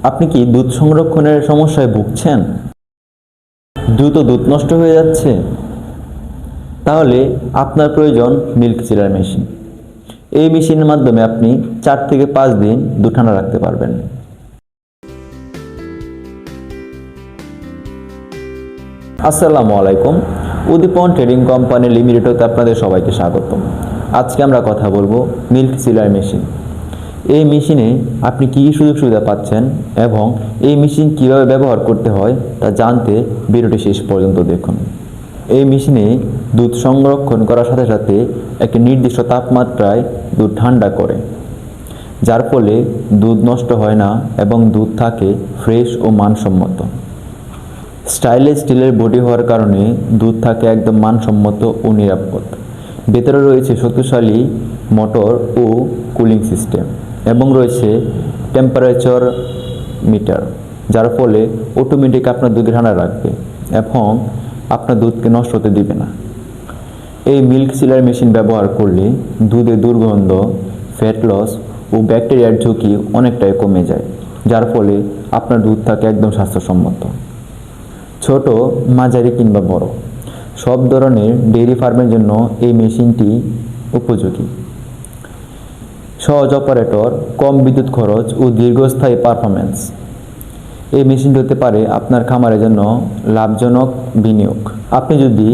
আপনি কি দুধ সংরক্ষণের সমস্যায় ভুগছেন? দ্রুত দুধ নষ্ট হয়ে যাচ্ছে? তাহলে আপনার প্রয়োজন মিল্ক চিলার মেশিন। এই মেশিনের মাধ্যমে আপনি 4 থেকে 5 দিন দুধ ঠান্ডা রাখতে পারবেন। আসসালামু আলাইকুম। উদ্দীপন ট্রেডিং কোম্পানি লিমিটেডতে আপনাদের সবাইকে স্বাগতম। আজকে আমরা কথা বলবো মিল্ক চিলার মেশিন। এই মেশিনে আপনি কী কী সুযোগ সুবিধা পাচ্ছেন এবং এই মেশিন কীভাবে ব্যবহার করতে হয় তা জানতে ভিডিওটি শেষ পর্যন্ত দেখুন। এই মেশিনে দুধ সংরক্ষণ করার সাথে সাথে একটি নির্দিষ্ট তাপমাত্রায় দুধ ঠান্ডা করে, যার ফলে দুধ নষ্ট হয় না এবং দুধ থাকে ফ্রেশ ও মানসম্মত। স্টাইনলেস স্টিলের বডি হওয়ার কারণে দুধ থাকে একদম মানসম্মত ও নিরাপদ। ভেতরে রয়েছে শক্তিশালী মোটর ও কুলিং সিস্টেম এবং রয়েছে টেম্পারেচার মিটার, যার ফলে অটোমেটিক আপনার দুধ ঠান্ডা রাখবে এবং আপনার দুধকে নষ্ট হতে দিবে না। এই মিল্ক চিলার মেশিন ব্যবহার করলে দুধে দুর্গন্ধ, ফ্যাট লস ও ব্যাকটেরিয়ার ঝুঁকি অনেকটাই কমে যায়, যার ফলে আপনার দুধ থাকে একদম স্বাস্থ্যসম্মত। ছোট, মাঝারি কিংবা বড় সব ধরনের ডেইরি ফার্মের জন্য এই মেশিনটি উপযোগী। সহজ অপারেটর, কম বিদ্যুৎ খরচ ও দীর্ঘস্থায়ী পারফরম্যান্স। এই মেশিনটি হতে পারে আপনার খামারের জন্য লাভজনক বিনিয়োগ। আপনি যদি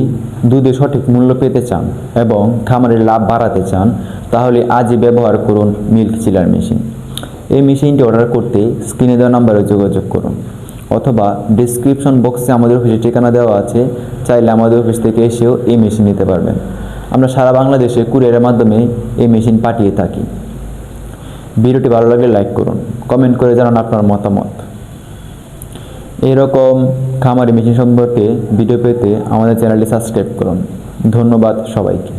দুধে সঠিক মূল্য পেতে চান এবং খামারের লাভ বাড়াতে চান, তাহলে আজই ব্যবহার করুন মিল্ক চিলার মেশিন। এই মেশিনটি অর্ডার করতে স্ক্রিনে দেওয়া নম্বরে যোগাযোগ করুন অথবা ডিসক্রিপশন বক্সে আমাদের অফিসের ঠিকানা দেওয়া আছে, চাইলে আমাদের অফিস থেকে এসেও এই মেশিন নিতে পারবেন। আমরা সারা বাংলাদেশে কুরিয়ারের মাধ্যমে এই মেশিন পাঠিয়ে থাকি। ভিডিওটি ভালো লাগলে লাইক করুন, কমেন্ট করে জানান আপনার মতামত। এরকম খামারি মেশিন সম্পর্কে ভিডিও পেতে আমাদের চ্যানেলটি সাবস্ক্রাইব করুন। ধন্যবাদ সবাইকে।